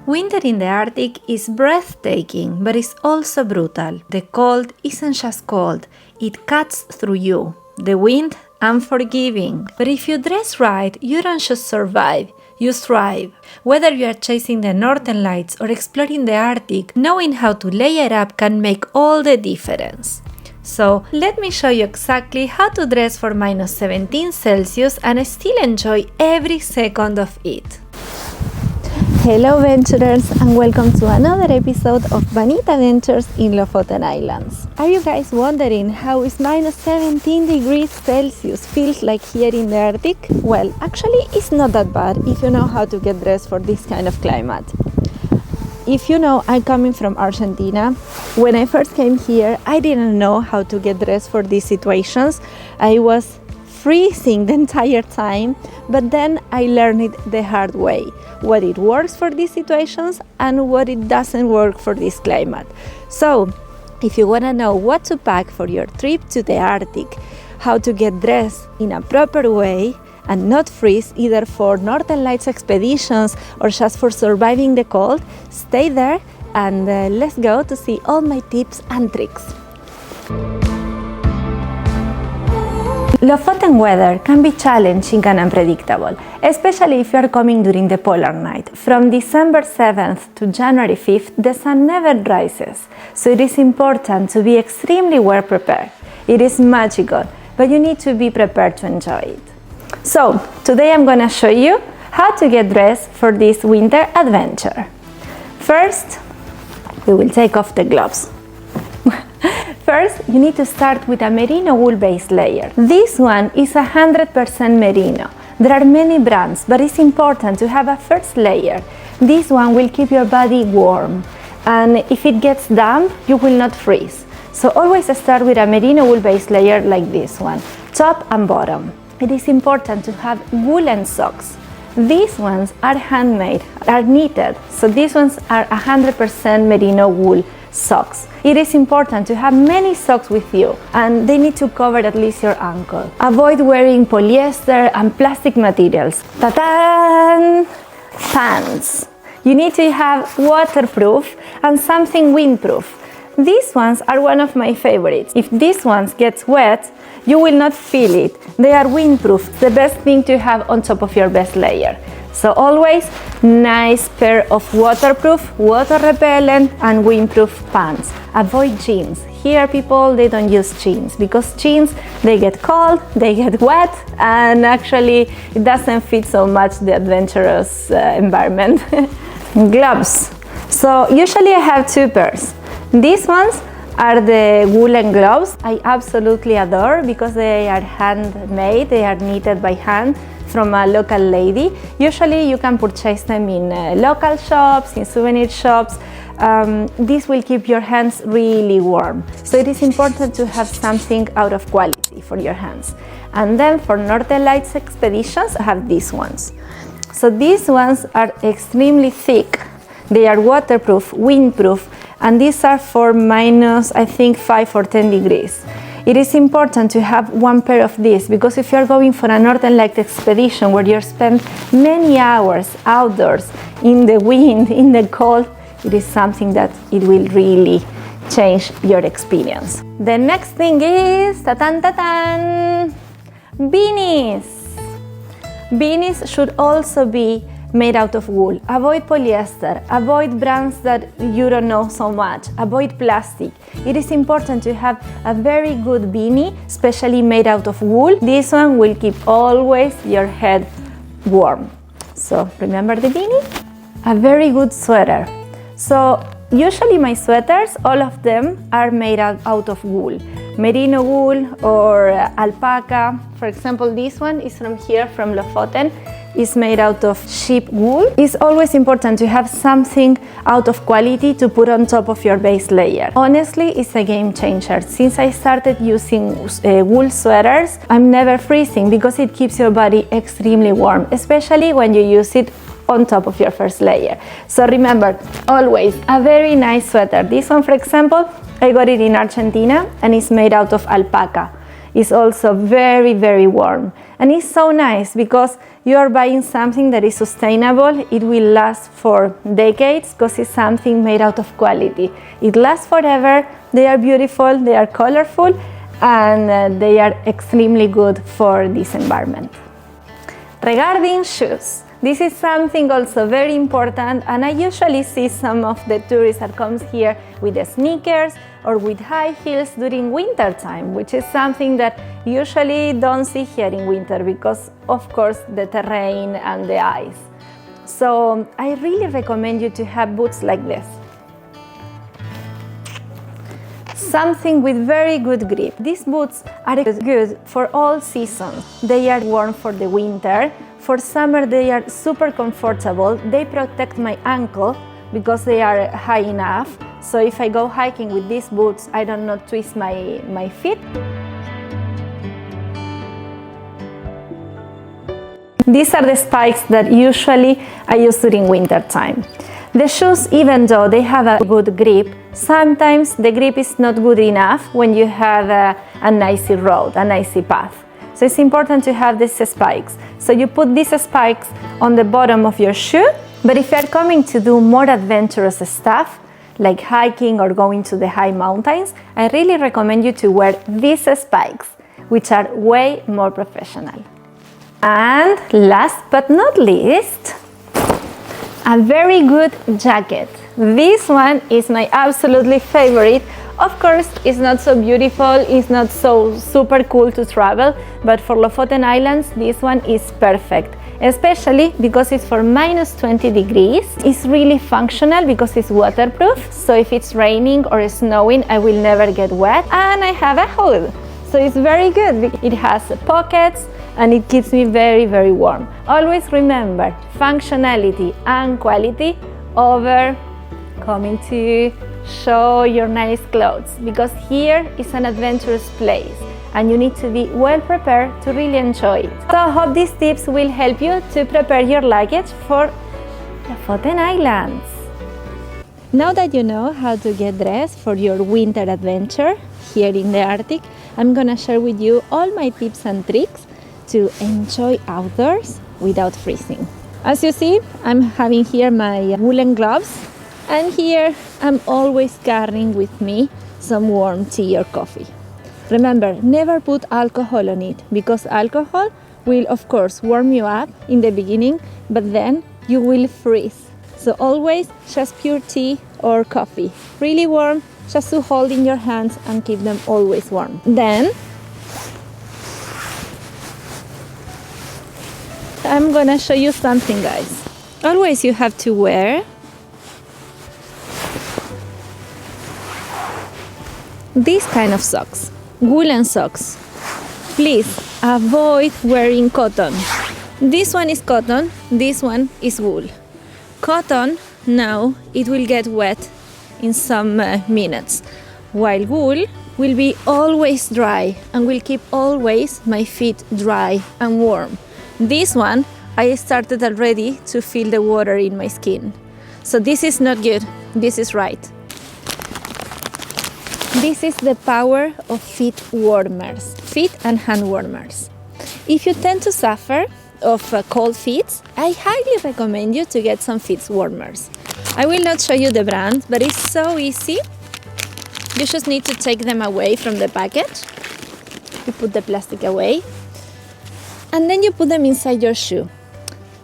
Winter in the Arctic is breathtaking, but it's also brutal. The cold isn't just cold, it cuts through you. The wind, unforgiving. But if you dress right, you don't just survive, you thrive. Whether you are chasing the northern lights or exploring the Arctic, knowing how to layer up can make all the difference. So, let me show you exactly how to dress for minus 17 Celsius and still enjoy every second of it. Hello adventurers, and welcome to another episode of Vanita Adventures in Lofoten Islands. Are you guys wondering how is minus 17 degrees Celsius feels like here in the Arctic? Well, actually it's not that bad if you know how to get dressed for this kind of climate. If you know, I'm coming from Argentina. When I first came here, I didn't know how to get dressed for these situations. I was freezing the entire time, but then I learned it the hard way, what it works for these situations and what it doesn't work for this climate. So, if you want to know what to pack for your trip to the Arctic, how to get dressed in a proper way and not freeze either for Northern Lights expeditions or just for surviving the cold, stay there and let's go to see all my tips and tricks. Lofoten weather can be challenging and unpredictable, especially if you are coming during the polar night. From December 7th to January 5th, the sun never rises, so it is important to be extremely well prepared. It is magical, but you need to be prepared to enjoy it. So, today I'm going to show you how to get dressed for this winter adventure. First, we will take off the gloves. First, you need to start with a merino wool base layer. This one is 100% merino. There are many brands, but it's important to have a first layer. This one will keep your body warm, and if it gets damp, you will not freeze. So always start with a merino wool base layer like this one, top and bottom. It is important to have woolen socks. These ones are handmade, are knitted, so these ones are 100% merino wool socks. It is important to have many socks with you, and they need to cover at least your ankle. Avoid wearing polyester and plastic materials. Ta-da! Pants. You need to have waterproof and something windproof. These ones are one of my favorites. If these ones get wet, you will not feel it. They are windproof, the best thing to have on top of your base layer. So always nice pair of waterproof, water repellent and windproof pants. Avoid jeans. Here people, they don't use jeans because jeans, they get cold, they get wet, and actually it doesn't fit so much the adventurous environment. Gloves. So usually I have two pairs. These ones are the woolen gloves. I absolutely adore because they are handmade, they are knitted by hand from a local lady. Usually you can purchase them in local shops, in souvenir shops. This will keep your hands really warm. So it is important to have something out of quality for your hands. And then for Northern Lights expeditions, I have these ones. So these ones are extremely thick. They are waterproof, windproof, and these are for minus, I think, 5 or 10 degrees. It is important to have one pair of these because if you are going for a Northern Lights expedition where you spend many hours outdoors in the wind, in the cold, it is something that it will really change your experience. The next thing is, ta-tan, beanies. Beanies should also be made out of wool. Avoid polyester, avoid brands that you don't know so much, avoid plastic. It is important to have a very good beanie, especially made out of wool. This one will keep always your head warm. So remember the beanie? A very good sweater. So usually my sweaters, all of them are made out of wool. Merino wool or alpaca. For example, this one is from here, from Lofoten. Is made out of sheep wool. It's always important to have something out of quality to put on top of your base layer. Honestly, it's a game changer. Since I started using wool sweaters, I'm never freezing because it keeps your body extremely warm, especially when you use it on top of your first layer. So remember, always a very nice sweater. This one, for example, I got it in Argentina and it's made out of alpaca. It's also very, very warm. And it's so nice because you are buying something that is sustainable. It will last for decades because it's something made out of quality. It lasts forever, they are beautiful, they are colorful, and they are extremely good for this environment. Regarding shoes, this is something also very important, and I usually see some of the tourists that comes here with the sneakers or with high heels during winter time, which is something that usually don't see here in winter because of course the terrain and the ice. So I really recommend you to have boots like this. Something with very good grip. These boots are good for all seasons. They are warm for the winter. For summer, they are super comfortable. They protect my ankle because they are high enough. So if I go hiking with these boots, I don't know, twist my feet. These are the spikes that usually I use during winter time. The shoes, even though they have a good grip, sometimes the grip is not good enough when you have an icy road, an icy path. So it's important to have these spikes. So you put these spikes on the bottom of your shoe, but if you're coming to do more adventurous stuff, like hiking or going to the high mountains, I really recommend you to wear these spikes, which are way more professional. And last but not least, a very good jacket. This one is my absolutely favorite. Of course, it's not so beautiful, it's not so super cool to travel, but for Lofoten Islands, this one is perfect, especially because it's for -20 degrees. It's really functional because it's waterproof, so if it's raining or snowing, I will never get wet, and I have a hood, so it's very good. It has pockets, and it keeps me very, very warm. Always remember, functionality and quality over coming to show your nice clothes, because here is an adventurous place and you need to be well prepared to really enjoy it. So I hope these tips will help you to prepare your luggage for Lofoten Islands. Now that you know how to get dressed for your winter adventure here in the Arctic, I'm gonna share with you all my tips and tricks to enjoy outdoors without freezing. As you see, I'm having here my woolen gloves, and here I'm always carrying with me some warm tea or coffee. Remember, never put alcohol on it, because alcohol will of course warm you up in the beginning, but then you will freeze. So always just pure tea or coffee, really warm, just to hold in your hands and keep them always warm. Then I'm gonna show you something, guys. Always you have to wear these kind of socks, woolen socks. Please avoid wearing cotton. This one is cotton, this one is wool. Cotton, now it will get wet in some minutes, while wool will be always dry and will keep always my feet dry and warm. This one, I started already to feel the water in my skin. So this is not good, this is right. This is the power of feet warmers, feet and hand warmers. If you tend to suffer of cold feet, I highly recommend you to get some feet warmers. I will not show you the brand, but it's so easy. You just need to take them away from the package. You put the plastic away, and then you put them inside your shoe.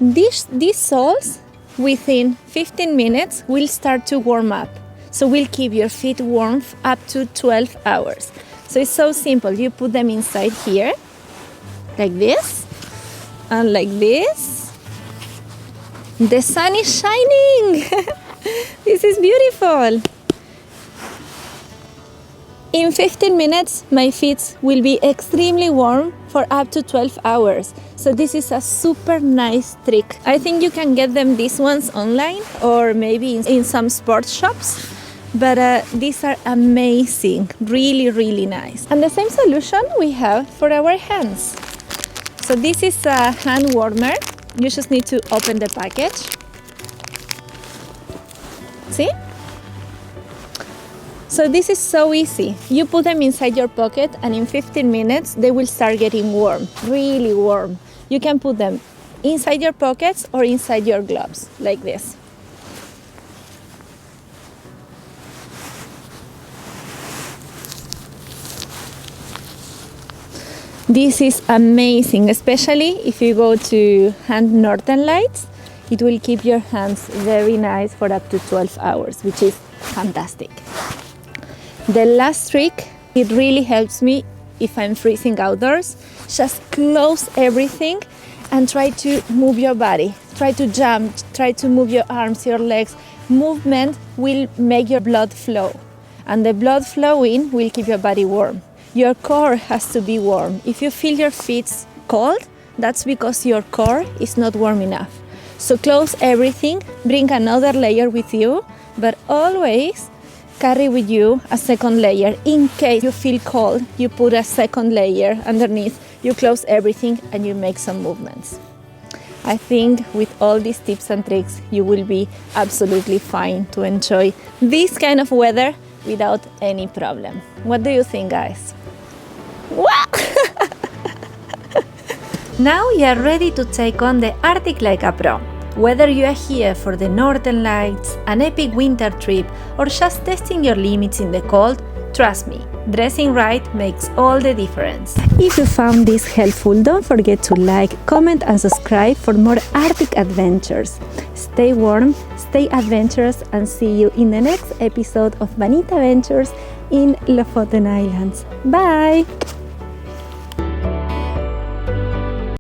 These soles, within 15 minutes, will start to warm up. So will keep your feet warm up to 12 hours. So it's so simple. You put them inside here, like this, and like this. The sun is shining. This is beautiful. In 15 minutes, my feet will be extremely warm for up to 12 hours. So this is a super nice trick. I think you can get them, these ones, online or maybe in some sports shops. But these are amazing, really, really nice. And the same solution we have for our hands. So this is a hand warmer. You just need to open the package. See? So this is so easy. You put them inside your pocket and in 15 minutes they will start getting warm, really warm. You can put them inside your pockets or inside your gloves, like this. This is amazing, especially if you go to hunt northern lights. It will keep your hands very nice for up to 12 hours, which is fantastic. The last trick, it really helps me if I'm freezing outdoors. Just close everything and try to move your body. Try to jump, try to move your arms, your legs. Movement will make your blood flow, and the blood flowing will keep your body warm. Your core has to be warm. If you feel your feet cold, that's because your core is not warm enough. So close everything, bring another layer with you, but always carry with you a second layer. In case you feel cold, you put a second layer underneath, you close everything and you make some movements. I think with all these tips and tricks, you will be absolutely fine to enjoy this kind of weather without any problem. What do you think, guys? Now you are ready to take on the Arctic like a pro. Whether you are here for the Northern Lights, an epic winter trip, or just testing your limits in the cold, trust me, dressing right makes all the difference. If you found this helpful, don't forget to like, comment and subscribe for more Arctic adventures. Stay warm, stay adventurous, and see you in the next episode of Vanita Adventures in Lofoten Islands. Bye!